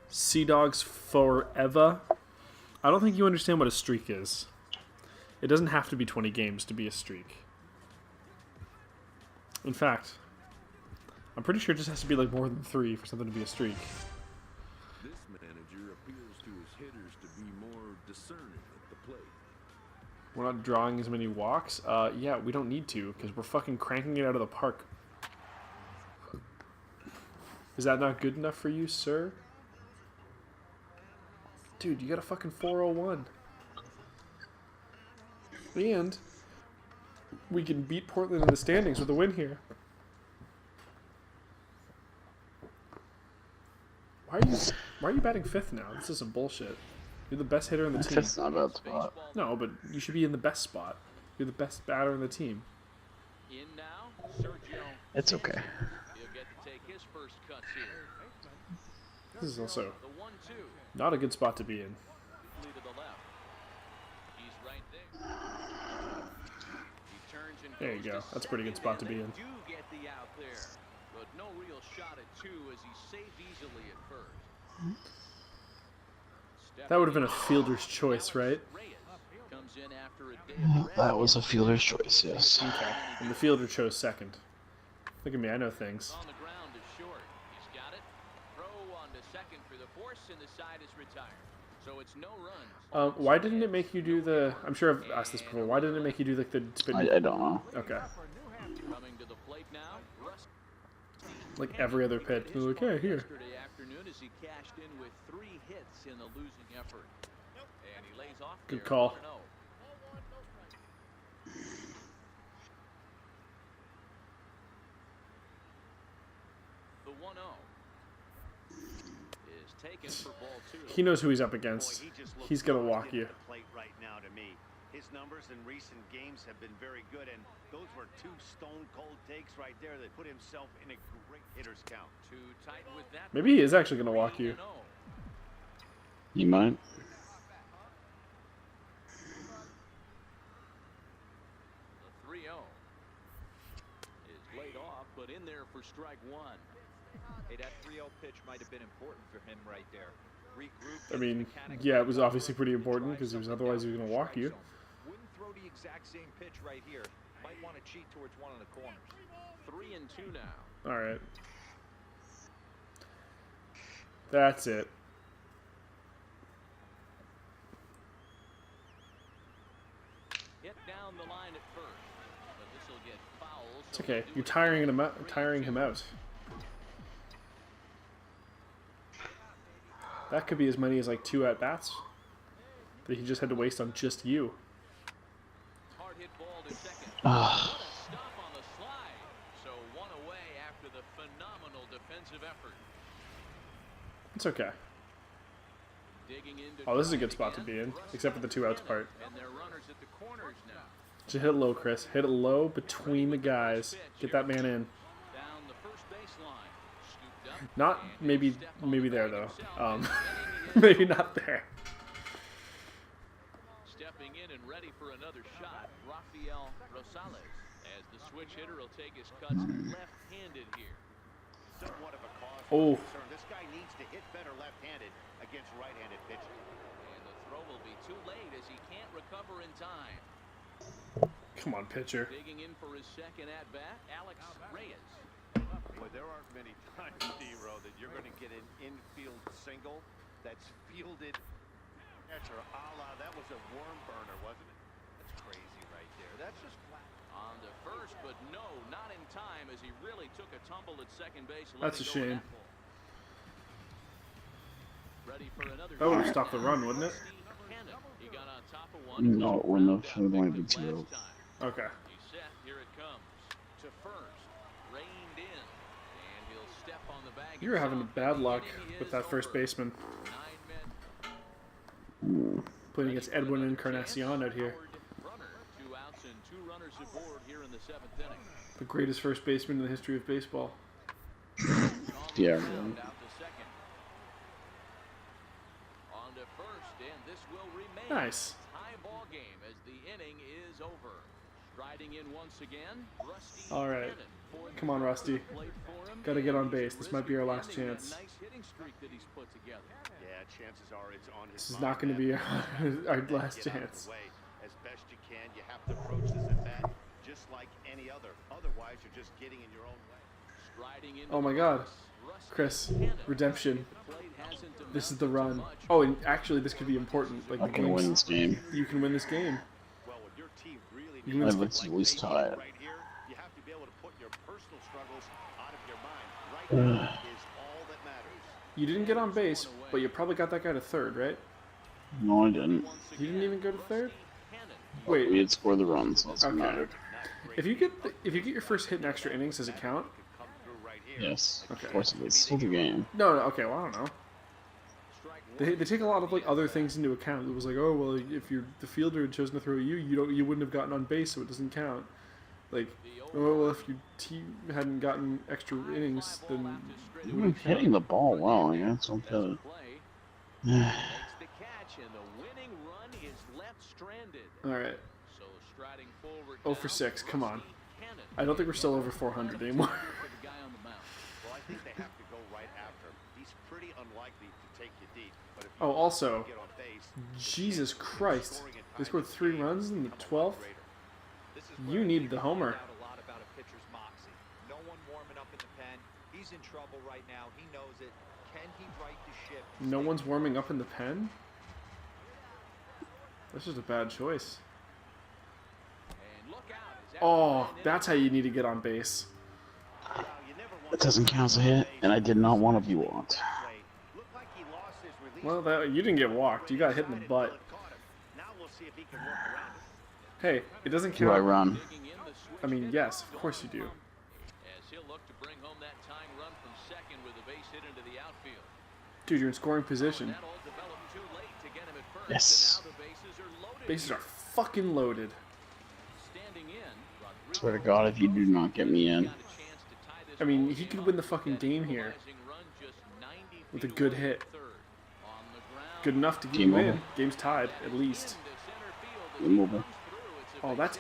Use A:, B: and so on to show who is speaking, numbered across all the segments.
A: Sea Dogs forever. I don't think you understand what a streak is. It doesn't have to be 20 games to be a streak. In fact, I'm pretty sure it just has to be like more than 3 for something to be a streak.
B: This manager appeals to his hitters to be more discerning at the plate.
A: We're not drawing as many walks? Yeah, we don't need to, because we're fucking cranking it out of the park. Is that not good enough for you, sir? Dude, you got a fucking 401. And we can beat Portland in the standings with a win here. Why are you batting 5th now? This is some bullshit. You're the best hitter in the team.
C: Fifth's not a bad spot.
A: No, but you should be in the best spot. You're the best batter in the team.
C: It's okay.
A: This is also not a good spot to be in. There you go. That's a pretty good spot to be in. That would have been a fielder's choice, right?
C: That was a fielder's choice, yes.
A: Okay. And the fielder chose second. Look at me, I know things. Why didn't it make you do the... I'm sure I've asked this before. Why didn't it make you do like the spin?
C: I don't know.
A: Okay. Like every other pitch. They're like, okay, here. Good call. He knows who he's up against. He's gonna walk you.
D: His numbers in recent games have been very good, and those were 2 stone-cold takes right there that put himself in a great hitter's count.
A: Maybe he is actually gonna walk you.
C: You might.
E: The 3-0 is laid off, but in there for strike 1. Hey, that 3-0 pitch might have been important for him right there.
A: I mean, yeah, it was obviously pretty important because otherwise he was going to walk you.
E: Wouldn't throw the exact same pitch right here. Might want to cheat towards one of the corners. 3-2 now.
A: All right. That's it.
E: Hit down the line at first, but this will get fouled.
A: It's okay. You're tiring him out. Tiring him out. That could be as many as like 2 at-bats that he just had to waste on just you.
E: Hard hit ball to second.
C: Ah.
E: Stop on the slide. So 1 away after the phenomenal defensive effort.
A: It's okay.
E: Digging into
A: Oh, this is a good spot to be in, except for the 2 outs part.
E: and their runners at the corners now.
A: Just hit it low, Chris. Hit it low between the guys. Get that man in.
E: Down the first baseline. Scooped up.
A: Not maybe there though. Maybe not there.
E: Stepping in and ready for another shot, Rafael Rosales, as the switch hitter will take his cuts left-handed here.
D: Somewhat of a cause
A: Oh.
D: for concern. This guy needs to hit better left-handed against right-handed pitchers.
E: And the throw will be too late as he can't recover in time.
A: Come on, pitcher.
E: Digging in for his second at-bat, Alex Reyes.
D: Boy, there aren't many times, D-Row, that you're going to get an infield single that's fielded. Catcher, a la, that was a worm burner, wasn't it? That's crazy right there. That's just flat.
E: On to first, but no, not in time as he really took a tumble at second base.
A: That's a shame.
E: Ready for another
A: That would have stopped the run, wouldn't it?
E: He got on top of one.
C: No, it wouldn't have. It would only been 2.
A: Okay.
E: He's set. Here it comes. To first. Reined in. And he'll step on the bag.
A: You're having bad luck with that first baseman.
E: 9 men.
A: Playing against Edwin Encarnacion out here.
E: Runner. 2 outs and 2 runners aboard here in the 7th inning.
A: The greatest first baseman in the history of baseball.
C: Yeah.
E: Out to second. and this will remain
A: Nice.
E: a tie ball game as the inning is over. Striding in once again, Rusty
A: All right.
E: Cannon for the
A: Come on, Rusty.
E: plate for him,
A: Gotta get
E: and
A: on
E: he's
A: base. This might be our last
E: ending that
A: chance.
E: Nice hitting streak that he's put together.
D: Yeah, chances are it's on his
A: This is
D: mind,
A: not going to be
D: man.
A: our last
D: Get out of
A: chance.
D: the way as best you can. You have to approach this at bat just like any other. Otherwise, you're just getting in your own way.
E: Striding into
A: Oh my
E: the
A: God.
E: box, Rusty
A: Chris,
E: Cannon.
A: redemption.
E: The plate hasn't
A: This is the
E: amounted to
A: run.
E: much.
A: Oh, and actually, this could be important. Like
C: I
A: the
C: can win
A: games,
C: this game.
A: you can win this game.
D: Well, when your team really
A: You
D: needs
A: can win
C: I'd
A: this
C: like to at least tie it.
D: right here, you have to be able to put your personal struggles out of your mind. Right now is all that matters.
A: You didn't get on base, but you probably got that guy to third, right?
C: No, I didn't.
A: You didn't even go to third.
C: We
A: Wait,
C: had scored the runs. That's what
A: Okay.
C: mattered.
A: if you get your first hit in extra innings, does it count?
D: Come through right here.
C: Yes.
A: Okay.
C: Of course it is. Still the game.
A: No, no. Okay, well I don't know. They take a lot of like other things into account. It was like, oh well, if the fielder had chosen to throw at you, you wouldn't have gotten on base, so it doesn't count. Like, oh well, if your team hadn't gotten extra innings, then it
C: You've been
A: wouldn't count.
C: hitting the ball well, yeah. So I'm kind
E: Makes the catch, and the winning run is left stranded.
A: All right.
E: So striding forward.
A: 0 for
E: now,
A: 6. Come on.
E: Rusty Cannon.
A: I don't think we're still over 400 anymore.
E: For the guy on the mound.
D: Well, I think they have to go right after him. He's pretty unlikely to take you deep. But if you
A: Oh, also,
D: get on base,
A: Jesus Christ,
D: scoring in
A: they
D: time
A: scored
D: is
A: 3
D: game
A: runs in the
D: become a lot
A: 12th.
D: greater.
F: This is
A: You
F: where
A: needed the
F: you
A: homer.
F: find out a lot about a pitcher's moxie. No one warming up in the pen. He's in trouble right now. He knows it. Can he right the ship?
A: No one's warming up in the pen? That's just a bad choice.
E: And look out. Is that
A: Oh,
E: line in?
A: that's how you need to get on base.
D: Now, you never want
C: It doesn't count as a hit, and I did not want to be walked.
D: play. Looked like he lost his release.
A: Well, you didn't get walked. You got hit in the butt.
D: Now we'll see if he can work around it.
A: Hey, it doesn't
C: Do I
A: count.
C: run?
E: Digging in the switch
A: I mean,
E: pitch.
A: yes, of course you do.
E: As he'll look to bring home that tying run from second with a base hit into the outfield.
A: Dude, you're in scoring position.
E: That all developed too late to get him at first.
C: Yes.
E: And now the bases are loaded.
A: Bases are fucking loaded.
E: Standing in. Rodrigo
C: Swear to God, if you do not get me in.
E: got a chance to tie this
A: I mean,
E: ball
A: he
E: game
A: could
E: up
A: win the
E: with
A: fucking
E: that
A: game here
E: equalizing run just 90
A: with a
E: feet
A: good
E: away
A: hit.
E: at third. On the ground.
A: Good enough to get
C: Game
A: you in.
C: over.
A: Game's tied, at least.
E: Into center field as
C: Game
E: he
C: over.
E: comes through. It's a
A: Oh,
E: base
A: that's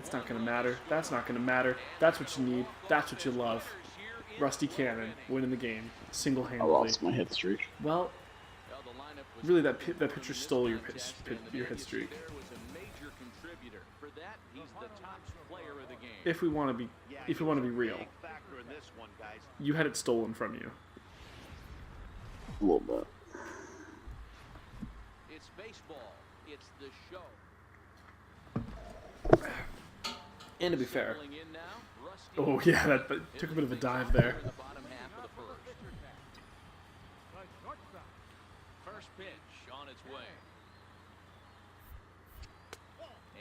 E: hit.
A: not gonna matter. That's not gonna matter. That's what you need. That's what you love. Rusty Cannon winning the game
C: I
A: single-handedly.
C: lost my hit streak.
A: Well,
E: Well, the lineup was
A: really,
E: pretty
A: that pitcher
E: in
A: stole
E: this
A: your
E: contest,
A: hit
E: and the
A: your
E: man
A: hit
E: you
A: streak.
E: see there was a major contributor. For that, he's the top player of the game.
A: If we want to be,
D: Yeah,
A: if we
D: he
A: want to
D: was
A: be
D: a
A: real,
D: big factor in this one, guys.
A: you had it stolen from you.
C: A little bit.
E: It's baseball. It's the show.
A: And to be fair,
E: Settling in now, Rusty
A: oh yeah, that took a bit of a dive there.
E: in the bottom half of the first. First pitch on its way.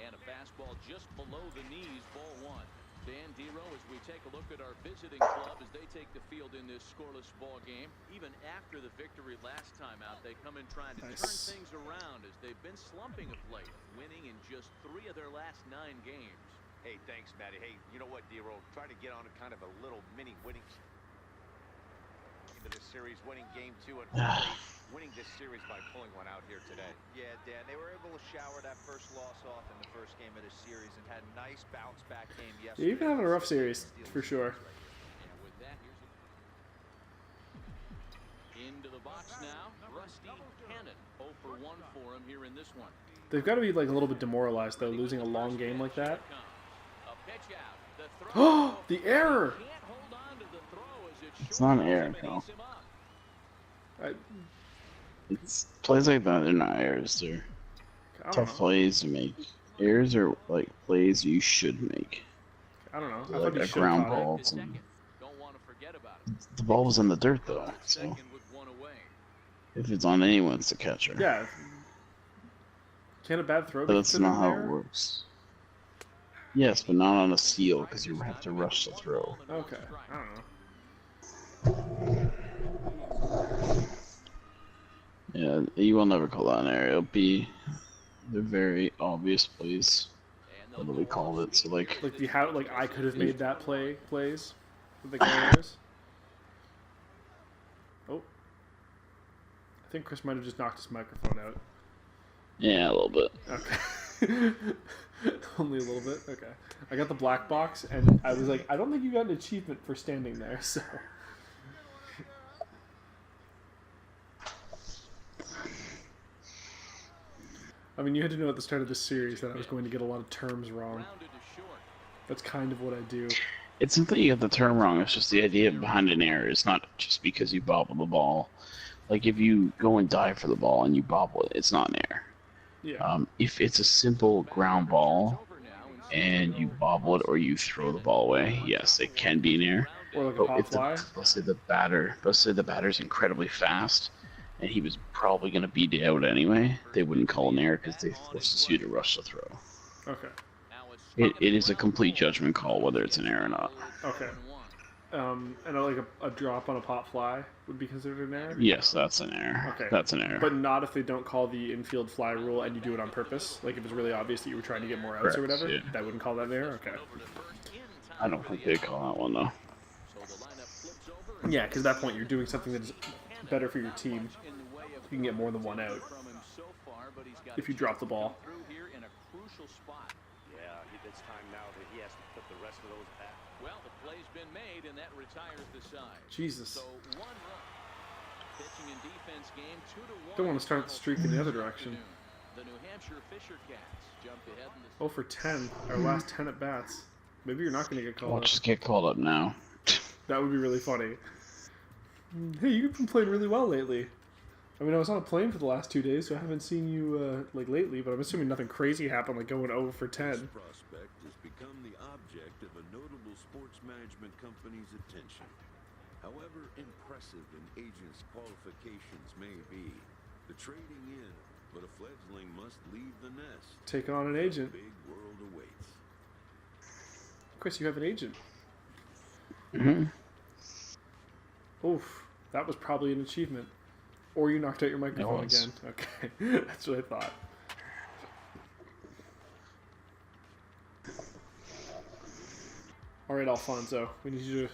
E: And a fastball just below the knees, ball one. Dan Dero, as we take a look at our visiting club as they take the field in this scoreless ball game. Even after the victory last time out, they come in trying to
A: Nice.
E: turn things around as they've been slumping of late, winning in just 3 of their last 9 games.
D: Hey, thanks, Matty. Hey, you know what, D-Roll? Try to get on a kind of a little mini winning into this series, winning game 2 and hopefully winning this series by pulling one out here today.
F: Yeah, Dan, they were able to shower that first loss off in the first game of the series and had a nice bounce back game
A: Yeah,
F: yesterday.
A: you've been having a rough series for sure.
E: And with that, here's into the box now. Rusty Cannon, 0 for 1 for him here in this one.
A: They've got to be like a little bit demoralized though, losing a long game like that.
E: A pitch out. The
A: Oh,
E: throw.
A: the error!
E: Can't hold on to the throw as it
C: It's not an
E: short
C: error,
E: and
C: Cal.
E: eats him up.
C: It's plays like that. They're not errors. They're
A: I don't
C: tough
A: know.
C: plays to make. Errors are like plays you should make.
A: I don't know. I
C: Like
A: thought he
C: a
A: should
C: ground
A: have caught it.
C: ball.
E: The second. Don't want to forget about it.
C: The ball was in the dirt though, so
E: Second with 1 away.
C: if it's on anyone, it's the catcher.
A: Yeah. Can a bad throw
C: But
A: be
C: that's
A: considered
C: not
A: an
C: how
A: error?
C: it works. Yes, but not on a steal because you have to rush the throw.
A: Okay. I don't know.
C: Yeah, you will never call that an error. It'll be the very obvious plays. What do we call it? So like,
A: Like the how like I could have made that plays with the errors. Oh. I think Chris might have just knocked his microphone out.
C: Yeah, a little bit.
A: Okay. Only a little bit? Okay. I got the black box, and I was like, I don't think you got an achievement for standing there, so... I mean, you had to know at the start of this series that I was going to get a lot of terms wrong. That's kind of what I do.
C: It's not that you get the term wrong, it's just the idea behind an error. It's not just because you bobble the ball. Like, if you go and dive for the ball and you bobble it, it's not an error.
A: Yeah.
C: If it's a simple ground ball and you bobble it or you throw the ball away, yes, it can be an error.
A: Or like a
C: But
A: pop
C: if
A: fly.
C: let's say the batter's incredibly fast and he was probably going to beat it out anyway, they wouldn't call an error because they forces you to rush the throw.
A: Okay.
C: It is a complete judgment call whether it's an error or not.
A: Okay. And like a drop on a pop fly would be considered an error?
C: Yes, that's an error.
A: Okay.
C: That's an error.
A: But not if they don't call the infield fly rule and you do it on purpose? Like if it's really obvious that you were trying to get more outs or
C: Correct,
A: whatever?
C: yeah.
A: That wouldn't call that an error? Okay.
C: I don't think they'd call that one, though.
A: Yeah, because at that point you're doing something that is better for your team. You can get more than one out if you drop the ball.
D: Yeah, it's time now that he has to put the rest of those back.
E: Well, the play's been made, and that retires the side.
A: Jesus.
E: So 1 run. Pitching and defense game 2-1.
A: Don't want to start the streak in the other direction.
E: The New Hampshire Fisher Cats jumped ahead in the
A: 0 for 10. Our last 10 at bats. Maybe you're not going to get called
C: I'll
A: up.
C: just get called up now.
A: That would be really funny. Hey, you've been playing really well lately. I mean, I was on a plane for the last 2 days, so I haven't seen you like lately. But I'm assuming nothing crazy happened, like going 0 for 10.
B: This prospect has become the object of a notable sports management company's attention. However impressive an agent's qualifications may be, the trading in, but a fledgling must leave the nest.
A: Take on an agent.
B: The big world awaits.
A: Chris, you have an agent.
C: Mm-hmm.
A: Oof, that was probably an achievement. Or you knocked out your microphone
C: was.
A: again. Okay, that's what I thought. All right, Alfonso, we need you to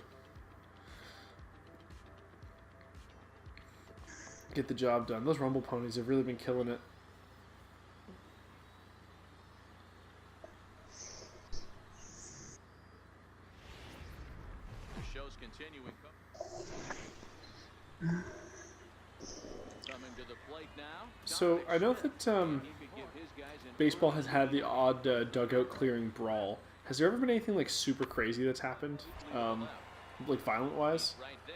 A: get the job done. Those Rumble ponies have really been killing it.
E: The show's continuing. Coming to the plate now.
A: So I know that
E: He could give his guys an
A: baseball has had the odd dugout clearing brawl. Has there ever been anything like super crazy that's happened, like violent wise?
E: right there.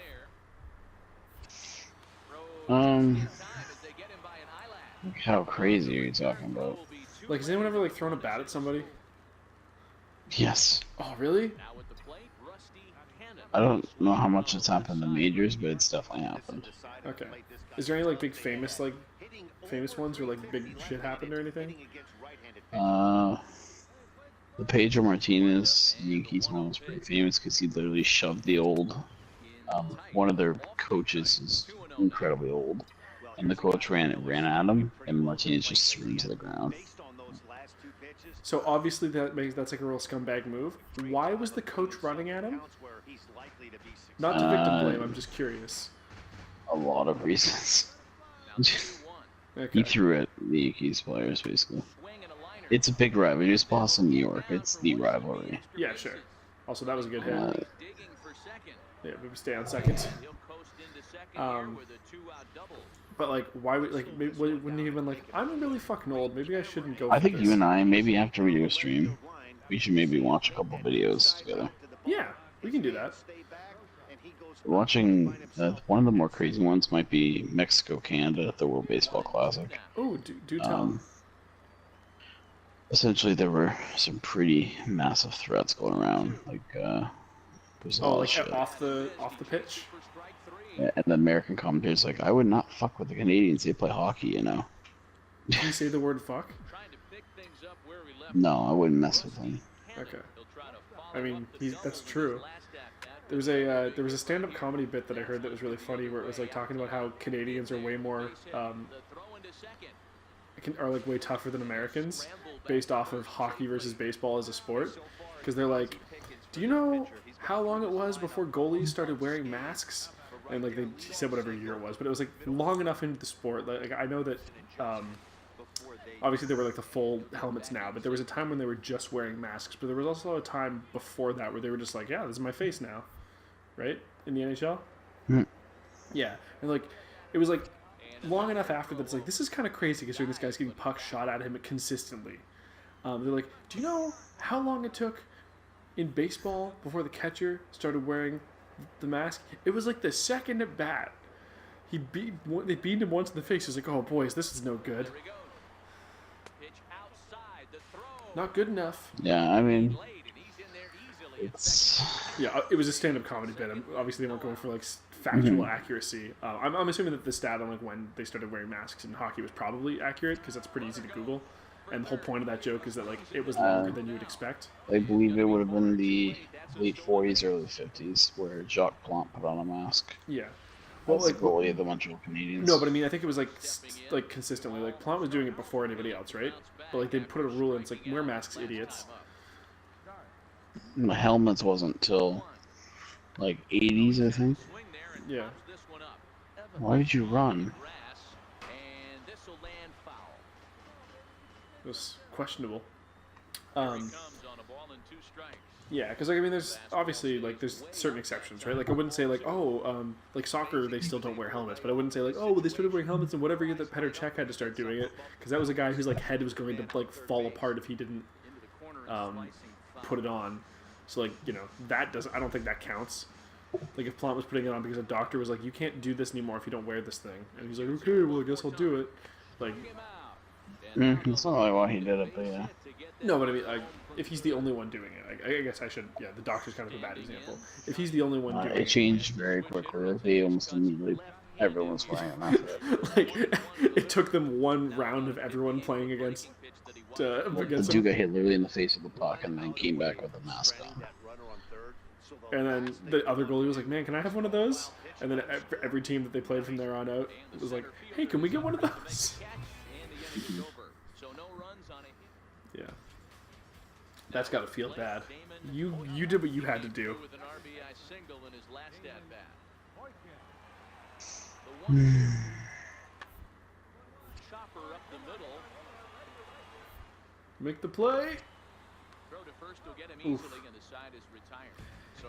C: How crazy are you talking about?
A: Like, has anyone ever like thrown a bat at somebody?
C: Yes.
A: Oh, really?
E: Now at the plate, Rusty Cannon.
C: I don't know how much it's happened in the majors, but it's definitely happened.
A: Okay. Is there any like big famous ones where like big shit happened or anything?
C: The Pedro Martinez Yankees one was pretty famous because he literally shoved the old, one of their coaches is incredibly old, and the coach ran at him, and Martinez just threw him to the ground.
A: So obviously that's like a real scumbag move. Why was the coach running at him? Not to victim blame. I'm just curious.
C: A lot of reasons.
A: Okay.
C: He threw at the Yankees players, basically. It's a big rivalry. It's Boston, New York. It's the rivalry.
A: Yeah, sure. Also, that was a good hit.
E: Digging for second.
A: Yeah, maybe stay on second.
E: He'll coast into second here with a 2-out double.
A: But like, why would like? Maybe, wouldn't he have been like, I'm really fucking old. Maybe I shouldn't go.
C: I
A: for
C: think
A: this.
C: you and I, maybe after we do a stream, we should maybe watch a couple videos together.
A: Yeah, we can do that.
C: Watching one of the more crazy ones might be Mexico-Canada at the World Baseball Classic.
A: Oh, do tell.
C: Essentially, there were some pretty massive threats going around. Like, there's a lot of
A: Like
C: shit.
A: off the pitch.
C: Yeah, and the American commentators like, I would not fuck with the Canadians. They play hockey, you know.
A: Can you say the word fuck?
E: Trying to pick things up where we left.
C: No, I wouldn't mess with them.
A: Okay.
E: He'll try to follow
A: I mean,
E: up the
A: that's
E: double
A: true.
E: in his last at-bat.
A: There was a stand-up comedy bit that I heard that was really funny, where it was like talking about how Canadians are way more
E: The throw into second.
A: are like way tougher than Americans, based off of hockey versus baseball as a sport, because they're like, do you know how long it was before goalies started wearing masks? And like he said whatever year it was, but it was like long enough into the sport. Like I know that obviously they were like the full helmets now, but there was a time when they were just wearing masks. But there was also a time before that where they were just like, yeah, this is my face now, right? In the NHL. Yeah, and like it was like long enough after that it's like this is kind of crazy considering this guy's getting pucks shot at him consistently. They're like, do you know how long it took in baseball before the catcher started wearing the mask? It was like the second at bat. They beamed him once in the face. He's like, oh boys, this is no good. Not good enough.
C: Yeah, I mean, it's
A: Yeah, it was a stand-up comedy bit. Obviously, they weren't going for like factual accuracy. I'm assuming that the stat on like when they started wearing masks in hockey was probably accurate because that's pretty easy to Google. And the whole point of that joke is that like it was longer than you would expect.
C: I believe it would have been the late 40s, early 50s where Jacques Plante put on a mask.
A: Yeah.
C: Well, like the goalie of the Montreal Canadiens.
A: No, but I mean, I think it was like consistently. Like Plante was doing it before anybody else, right? But like they put a rule in. It's like wear masks, idiots.
C: The helmets wasn't till like 80s, I think.
A: Yeah.
C: Why did you run?
A: It was questionable. Yeah, because like I mean, there's obviously like there's certain exceptions, right? Like I wouldn't say like like soccer they still don't wear helmets, but I wouldn't say like well, they started wearing helmets and whatever year that Petr Cech had to start doing it because that was a guy whose like head was going to like fall apart if he didn't put it on. So like that doesn't. I don't think that counts. Like if Plante was putting it on because a doctor was like you can't do this anymore if you don't wear this thing, and he's like okay, well I guess I'll do it. Like.
C: That's not really why he did it, but yeah.
A: No, but I mean, if he's the only one doing it, I guess I should. Yeah, the doctor's kind of a bad example. If he's the only one doing
C: it changed very quickly. They almost immediately, everyone's wearing them after it.
A: Like, it took them one round of everyone playing against.
C: The dude got hit literally in the face with the puck and then came back with the mask on.
A: And then the other goalie was like, "Man, can I have one of those?" And then every team that they played from there on out was like, "Hey, can we get one of those?" Yeah. That's got to feel bad. You did what you had to do. Make the play. Oof.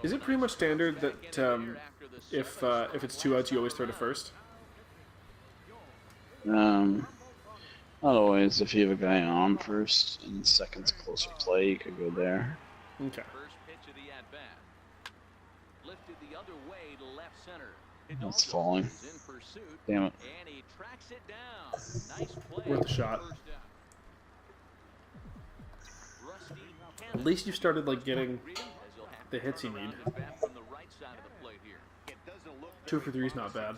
A: Is it pretty much standard that if it's 2 outs, you always throw to first?
C: Not always. If you have a guy on first and second's closer play, you could go there.
A: Okay.
C: That's falling. Damn it.
A: Worth a shot. At least you started like getting the hits you need. 2 for 3 is not bad.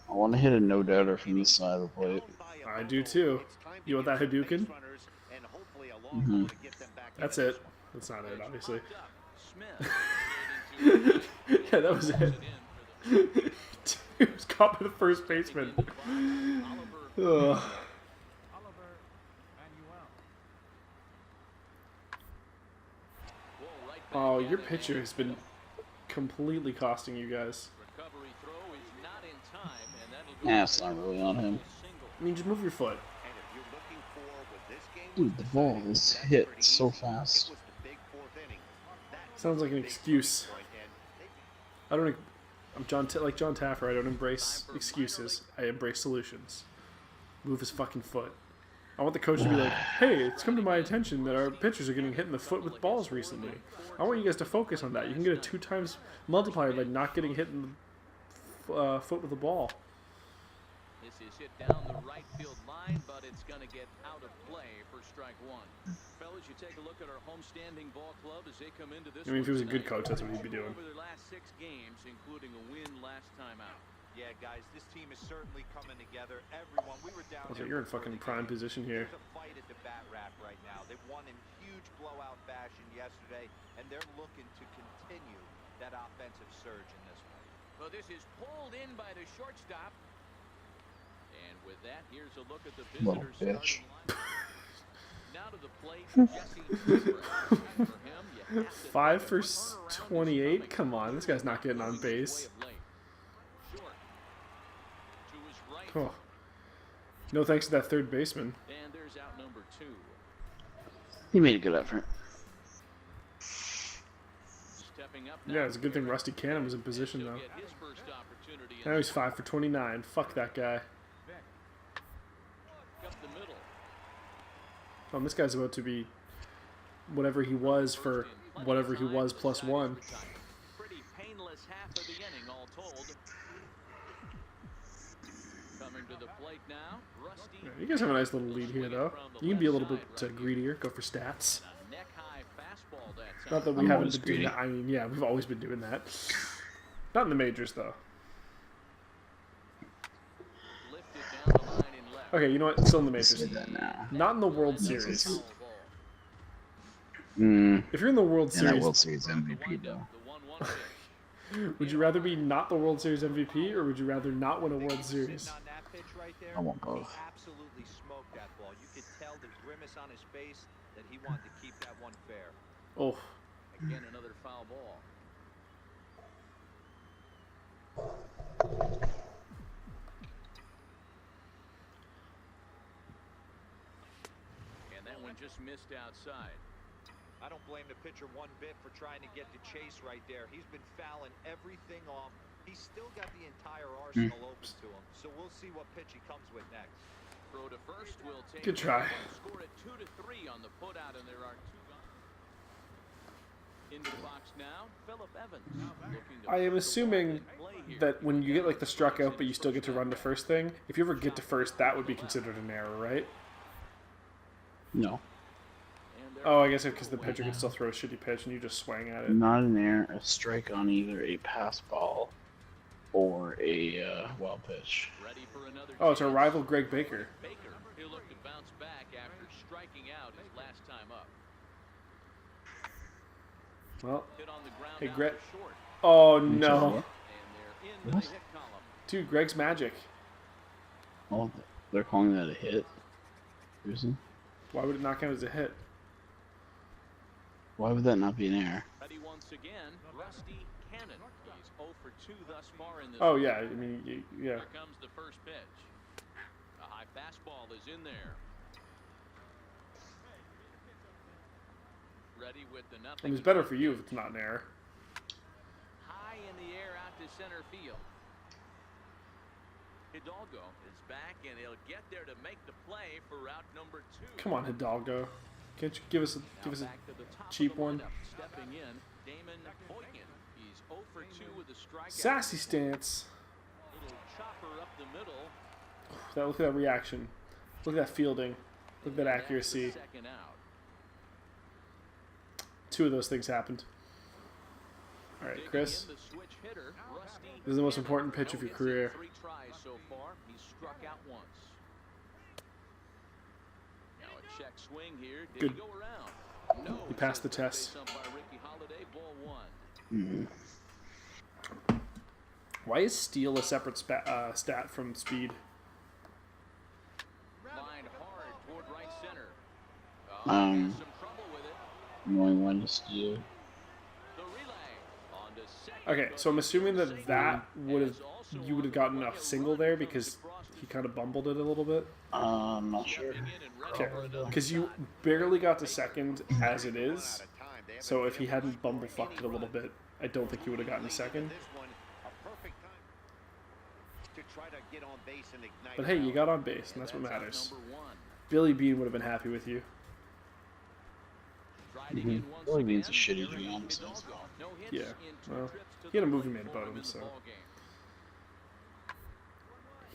C: I want to hit a no-doubter from this side of the plate.
A: I do too. You want that Hadouken?
C: Mm-hmm.
A: That's it. That's not it, obviously. Yeah, that was it. He was caught by the first baseman. Ugh. Oh, your pitcher has been completely costing you guys.
C: Yeah, it's not really on him.
A: I mean, just move your foot.
C: Dude, the ball is hit so fast.
A: Sounds like an excuse. I'm like John Taffer. I don't embrace excuses. I embrace solutions. Move his fucking foot. I want the coach to be like, hey, it's come to my attention that our pitchers are getting hit in the foot with balls recently. I want you guys to focus on that. You can get a 2 times multiplier by not getting hit in the foot with a ball.
E: This is hit down the right field line, but it's going to get out of play for strike 1. Fellas, you take a look at our homestanding ball club as they come into this.
A: I mean, if he was a good coach, that's what he'd be doing.
E: Over their last 6 games, including a win last time out.
F: Yeah, guys, this team is certainly coming together. Everyone, we were down
A: there. You're in fucking prime position here.
F: There's a fight at the bat rack right now. They won in huge blowout fashion yesterday, and they're looking to continue that offensive surge in this one.
E: Well, this is pulled in by the shortstop. And with that, here's a look at the visitors starting lineup. Now to the plate, Jesse. For him,
A: 5 for 28? Come on, this guy's not getting on base. Oh. No thanks to that third baseman.
E: And there's out number 2.
C: He made a good effort.
E: Stepping up now.
A: Yeah, it's a good thing Rusty Cannon was in position,
E: He'll
A: though.
E: get his first opportunity in
A: Now he's 5 for 29. Fuck that guy.
E: up the middle.
A: Oh, and this guy's about to be whatever he was for whatever he was plus 1.
E: Pretty painless half of the inning, all told. Coming to the plate now, Rusty.
A: Yeah, you guys have a nice little lead here, though. You can be a little bit greedier, go for stats.
E: Neck-high fastball that time.
A: Not that we
C: I'm
A: haven't
C: always
A: been doing
C: greedy.
A: that. I mean, yeah, we've always been doing that. Not in the majors, though.
E: Lifted down the line in left.
A: Okay, you know what? Still in the majors.
C: Say that now.
A: Not in the World Series.
E: Foul ball.
A: If you're in the World
C: And that
A: Series,
C: World Series MVP though.
E: The 1-1 pitch.
A: would you rather be not the World Series MVP, or would you rather not win a World Series?
F: Sitting on that pitch right there,
C: I want both.
F: he absolutely smoked that ball. You could tell the grimace on his face that he wanted to keep that one fair.
A: Oh,
E: Again, another foul ball. And that one just missed outside.
F: I don't blame the pitcher one bit for trying to get the chase right there. He's been fouling everything off. He's still got the entire arsenal open to him. So we'll see what pitch he comes with next.
E: Throw to first will take
A: Good try.
E: Score at 2-3 on the putout, and there are 2 guys. Into the box now, Phillip Evans. Looking to
A: I am
E: put the
A: assuming
E: ball in play here.
A: that when you get like the struck out, but you still get to run the first thing, if you ever get to first, that would be considered an error, right?
C: No.
E: And there
A: Oh, I guess because the pitcher can still throw a shitty pitch and you just swing at it.
C: Not an error. A strike on either a pass ball or a wild pitch.
E: ready for another
A: Oh, it's our
E: chance.
A: rival Greg Baker.
E: Baker, he'll look to bounce back after striking out his last time up.
A: Well,
E: Hit on the ground
A: Hey,
E: out
A: Greg.
E: for short.
A: oh
C: Which is
A: no,
C: what?
E: And they're into
C: What?
E: the hit column.
A: dude, Greg's magic.
C: Oh, they're calling that a hit. Seriously?
A: Why would it not count as a hit?
C: Why would that not be an error?
E: Ready once again, Rusty Cannon. He's 0 for 2 thus far in this.
A: Oh yeah, I mean, yeah.
E: Here comes the first pitch. A high fastball is in there. Ready with the
A: I
E: nothing.
A: mean, it's better for you if it's not an error.
E: High in the air out to center field. Hidalgo is back and he'll get there to make the play for route number 2.
A: Come on, Hidalgo. Can't you give us
E: Now
A: a
E: back to the top
A: cheap
E: of the
A: one?
E: lineup. Stepping in, Damon Boykin. He's 0 for 2 with a strikeout.
A: sassy stance?
E: Little chopper up the middle.
A: Look at that reaction. Look at that fielding. Look at that
E: And that's the
A: accuracy.
E: second out.
A: 2 of those things happened. All right,
E: Digging
A: Chris.
E: in the switch hitter, Rusty
A: This is the most
E: Cannon.
A: important pitch of
E: No
A: your
E: hits in
A: career.
E: 3 tries so far. He's struck out once. Now a check swing here. Did
A: Good.
E: he go around? No.
A: He passed the
E: says
A: test.
E: base umpire Ricky Holiday, ball 1.
C: Mm-hmm.
A: Why is steal a separate stat from speed?
E: Lined hard toward right center.
C: Um,
E: Some trouble with it.
C: You only want to steal.
E: The relay on to second.
A: Okay, so I'm assuming that that would have you would have gotten a single there because he kind of bumbled it a little bit.
C: I'm not sure.
A: Okay, because you barely got to second as it is. So if he hadn't bumblefucked it a little bit, I don't think he would have gotten second.
D: This one, a perfect time to try to get on base and ignite.
A: But hey, you
D: power.
A: got on base, and that's what
E: That's out
A: matters.
E: number 1.
A: Billy Bean would have been happy with you.
E: Riding in once
C: Billy Bean's a
E: again,
C: shitty
E: Gary
C: GM, so
E: Hidalgo. No hits
A: Yeah,
E: in 2
A: well,
E: trips to
A: he had a
E: the
A: movie
E: plate
A: made
E: for
A: about
E: him
A: him,
E: in the
A: so.
E: ballgame.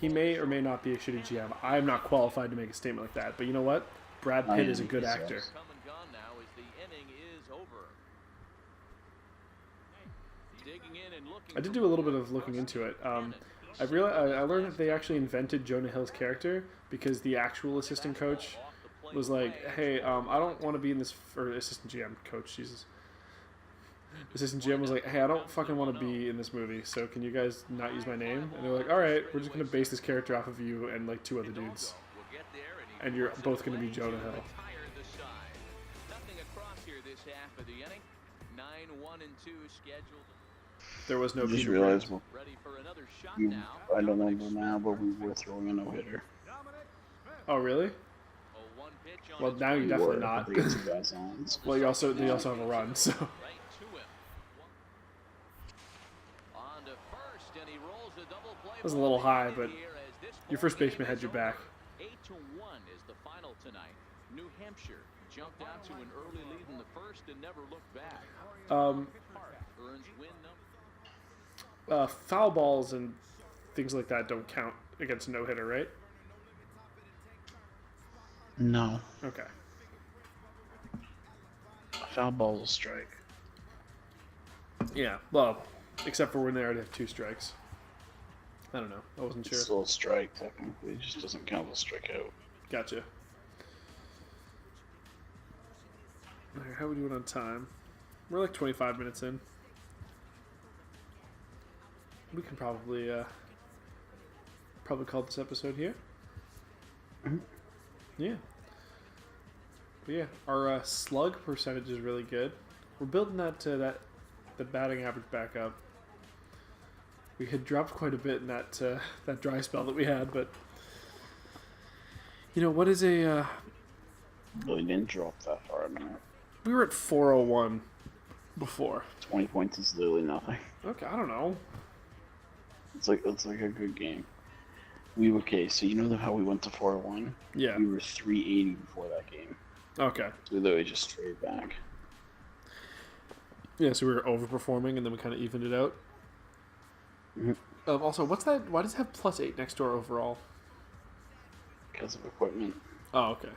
A: He may or may not be a shitty GM. I'm not qualified to make a statement like that. But you know what? Brad
C: I
A: Pitt
C: am,
A: is a good
C: he
A: actor.
C: sucks.
E: Come and gone now as the inning is over. Digging in and looking
A: I did
E: for
A: do a little bit
E: more.
A: of looking into it.
E: Cannon.
A: I learned that they actually invented Jonah Hill's character because the actual assistant coach
E: Off the plate
A: was like,
E: play.
A: "Hey, I don't want to be in this." Or assistant GM coach, Jesus. Assistant GM was like, "Hey, I don't fucking want to be in this movie. So can you guys not use my name?" And they're like, "All right, we're just gonna base this character off of you and like 2 other dudes."
E: Will get there he
A: And you're
E: puts it
A: both gonna be
E: away
A: Jonah
E: to
A: Hill.
E: retire the side. Nothing across here this half of the inning. 9-1 and 2 scheduled.
A: There was no
C: I just
A: Peter
C: realized
A: Grant.
E: Ready for another shot
C: you,
E: now.
C: I don't
E: Dominic
C: know now, but we were throwing a no hitter.
A: Oh, really? Well, now you're definitely not.
C: They got two guys on.
A: Well, they also have a run, so.
E: Right to him. On to first, and he rolls a double play.
A: That was a little high, but your first baseman had your back.
E: 8-1 is the final tonight. New Hampshire jumped out to an early lead in the first and never looked back. Earns win number.
A: Foul balls and things like that don't count against a no-hitter, right?
C: No.
A: Okay.
C: Foul ball's a strike.
A: Yeah, well, except for when they already have 2 strikes. I don't know. I wasn't
C: It's
A: sure.
C: still a strike, technically. It just doesn't count as a strikeout.
A: Gotcha. Alright, how are we doing on time? We're like 25 minutes in. We can probably call this episode here.
C: Mhm.
A: Yeah. But yeah, our slug percentage is really good. We're building the batting average back up. We had dropped quite a bit in that dry spell that we had, but you know what is a
C: Really didn't drop that far. I mean,
A: we were at 401 before.
C: 20 points is literally nothing.
A: Okay, I don't know.
C: It's like a good game. We were okay. So you know how we went to 4-1?
A: Yeah.
C: We were 380 before that game.
A: Okay.
C: So we literally just straight back.
A: Yeah, so we were overperforming, and then we kind of evened it out.
C: Mhm.
A: Also, what's that? Why does it have +8 next to our overall?
C: Because of equipment.
A: Oh, okay.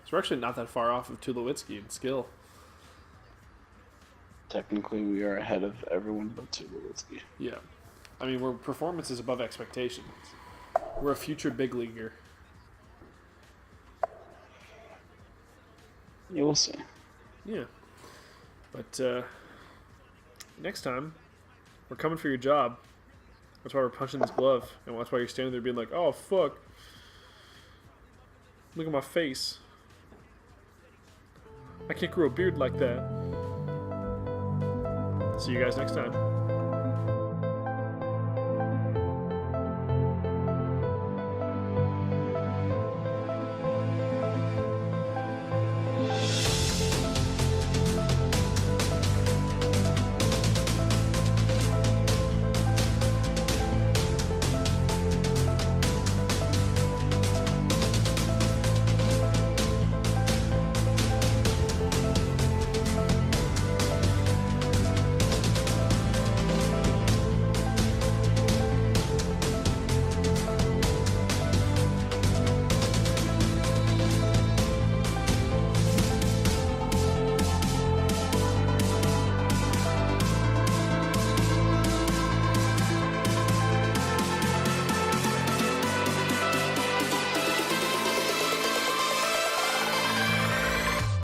A: So we're actually not that far off of Tulowitzki in skill.
C: Technically, we are ahead of everyone but Tulowitzki.
A: Yeah. I mean, our performance is above expectations. We're a future big leaguer.
C: Yeah, we'll see.
A: Yeah. But next time, we're coming for your job. That's why we're punching this glove. And that's why you're standing there being like, oh, fuck. Look at my face. I can't grow a beard like that. See you guys next time.